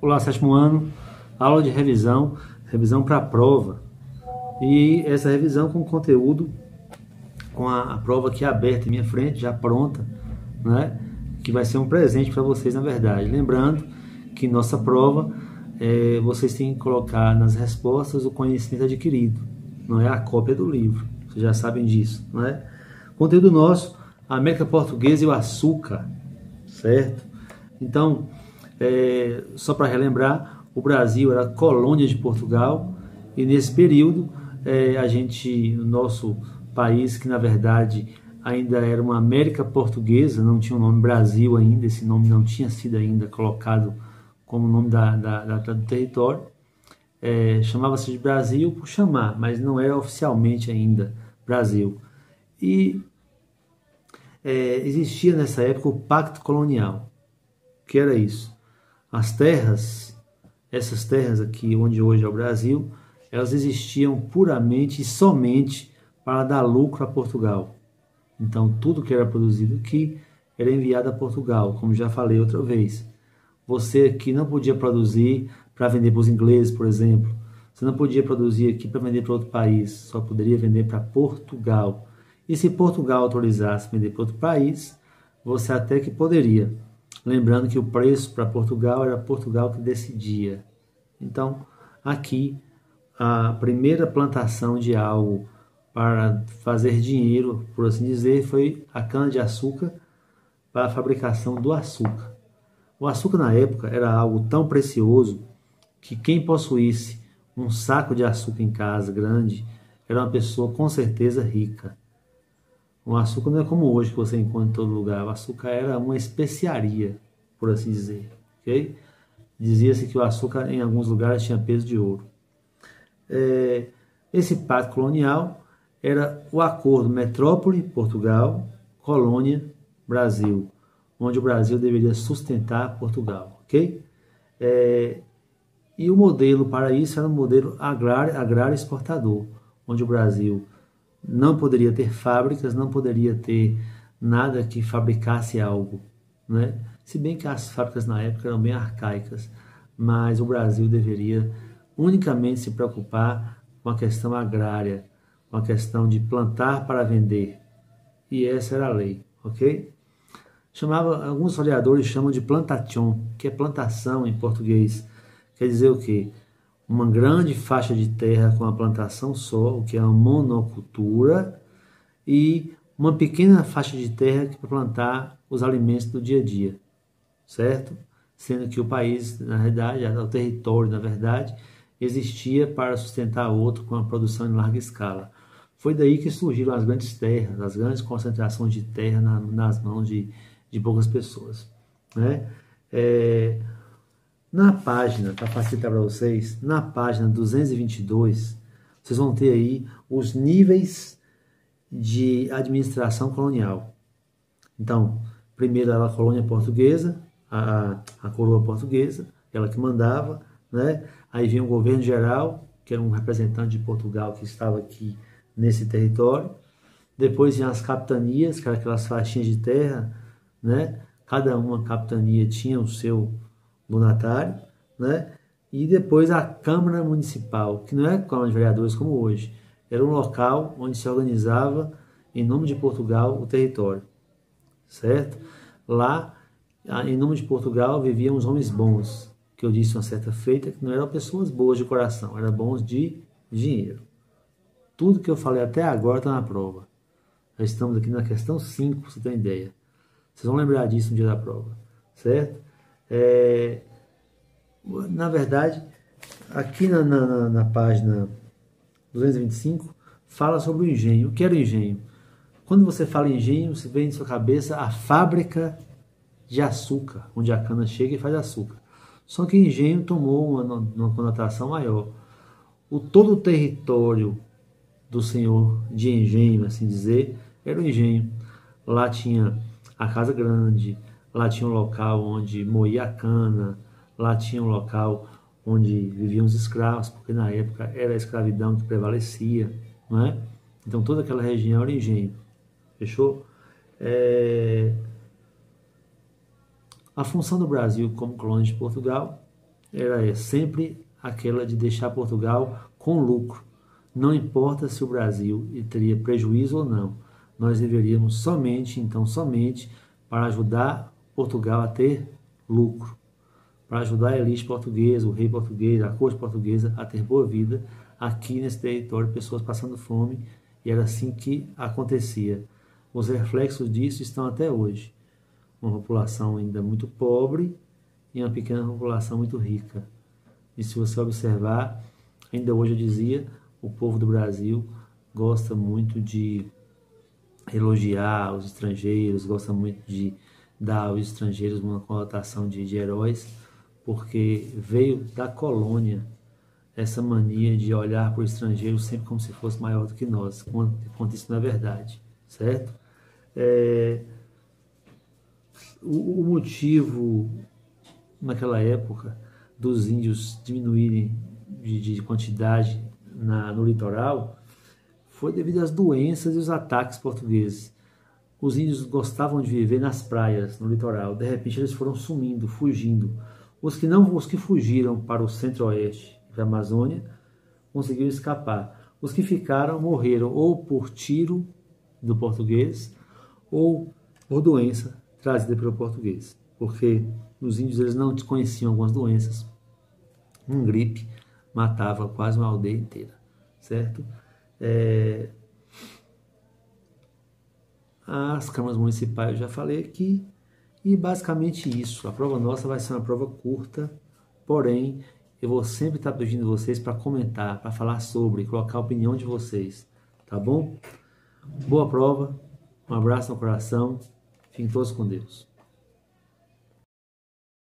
Olá, sétimo ano, aula de revisão para a prova. E essa revisão com conteúdo, com a prova aqui aberta em minha frente, já pronta, né? Que vai ser um presente para vocês, na verdade. Lembrando que nossa prova, vocês têm que colocar nas respostas o conhecimento adquirido, não é a cópia do livro. Vocês já sabem disso, não é? Conteúdo nosso, a América Portuguesa e o açúcar, certo? Então, só para relembrar, o Brasil era colônia de Portugal e nesse período o nosso país, que na verdade ainda era uma América Portuguesa, não tinha o nome Brasil ainda, esse nome não tinha sido ainda colocado como nome do território, chamava-se de Brasil por chamar, mas não era oficialmente ainda Brasil. E existia nessa época o Pacto Colonial, que era isso. As terras, essas terras aqui, onde hoje é o Brasil, elas existiam puramente e somente para dar lucro a Portugal. Então, tudo que era produzido aqui era enviado a Portugal, como já falei outra vez. Você aqui não podia produzir para vender para os ingleses, por exemplo. Você não podia produzir aqui para vender para outro país, só poderia vender para Portugal. E se Portugal autorizasse vender para outro país, você até que poderia. Lembrando que o preço para Portugal era Portugal que decidia. Então, aqui, a primeira plantação de algo para fazer dinheiro, por assim dizer, foi a cana-de-açúcar para a fabricação do açúcar. O açúcar, na época, era algo tão precioso que quem possuísse um saco de açúcar em casa grande era uma pessoa com certeza rica. O açúcar não é como hoje que você encontra em todo lugar. O açúcar era uma especiaria, por assim dizer. Okay? Dizia-se que o açúcar em alguns lugares tinha peso de ouro. Esse pacto colonial era o acordo Metrópole, Portugal, Colônia, Brasil, onde o Brasil deveria sustentar Portugal. Okay? E o modelo para isso era um modelo agrário exportador, onde o Brasil não poderia ter fábricas, não poderia ter nada que fabricasse algo, né? Se bem que as fábricas na época eram bem arcaicas, mas o Brasil deveria unicamente se preocupar com a questão agrária, com a questão de plantar para vender. E essa era a lei, ok? Alguns historiadores chamam de plantation, que é plantação em português. Quer dizer o quê? Uma grande faixa de terra com a plantação só, o que é uma monocultura, e uma pequena faixa de terra para plantar os alimentos do dia a dia, certo? Sendo que o país, na verdade, o território, na verdade, existia para sustentar outro com a produção em larga escala. Foi daí que surgiram as grandes terras, as grandes concentrações de terra nas mãos de poucas pessoas, né? Na página, para facilitar para vocês, na página 222, vocês vão ter aí os níveis de administração colonial. Então, primeiro era a colônia portuguesa, a coroa portuguesa, ela que mandava, né? Aí vinha o governo geral, que era um representante de Portugal que estava aqui nesse território. Depois vinham as capitanias, que eram aquelas faixinhas de terra, né? Cada uma capitania tinha o seu donatário, né? E depois a Câmara Municipal, que não é Câmara de Vereadores como hoje, era um local onde se organizava, em nome de Portugal, o território, certo? Lá, em nome de Portugal, viviam os homens bons, que eu disse uma certa feita, que não eram pessoas boas de coração, eram bons de dinheiro. Tudo que eu falei até agora está na prova. Já estamos aqui na questão 5, para você ter uma ideia. Vocês vão lembrar disso no dia da prova, certo? Na verdade, aqui na página 225, fala sobre o engenho. O que era o engenho? Quando você fala em engenho, você vê em sua cabeça a fábrica de açúcar, onde a cana chega e faz açúcar. Só que engenho tomou uma conotação maior. Todo o território do senhor de engenho, assim dizer, era o engenho. Lá tinha a casa grande, lá tinha um local onde moía a cana, lá tinha um local onde viviam os escravos, porque na época era a escravidão que prevalecia, não é? Então toda aquela região era engenho, fechou? A função do Brasil como colônia de Portugal era sempre aquela de deixar Portugal com lucro. Não importa se o Brasil teria prejuízo ou não, nós deveríamos somente para ajudar Portugal a ter lucro, para ajudar a elite portuguesa, o rei português, a corte portuguesa a ter boa vida aqui nesse território, pessoas passando fome, e era assim que acontecia. Os reflexos disso estão até hoje. Uma população ainda muito pobre e uma pequena população muito rica. E se você observar, ainda hoje eu dizia, o povo do Brasil gosta muito de elogiar os estrangeiros, gosta muito de dar aos estrangeiros uma conotação de heróis, porque veio da colônia essa mania de olhar para o estrangeiro sempre como se fosse maior do que nós, quando isso não é verdade, certo? O motivo, naquela época, dos índios diminuírem de quantidade no litoral foi devido às doenças e os ataques portugueses. Os índios gostavam de viver nas praias, no litoral. De repente eles foram sumindo, fugindo. Os que fugiram para o centro-oeste da Amazônia conseguiram escapar. Os que ficaram morreram ou por tiro do português ou por doença trazida pelo português. Porque os índios eles não conheciam algumas doenças. Um gripe matava quase uma aldeia inteira, certo? As câmaras municipais eu já falei aqui, e basicamente isso. A prova nossa vai ser uma prova curta, porém eu vou sempre estar pedindo vocês para comentar, para falar sobre, colocar a opinião de vocês, tá bom? Boa prova, um abraço no coração, fiquem todos com Deus.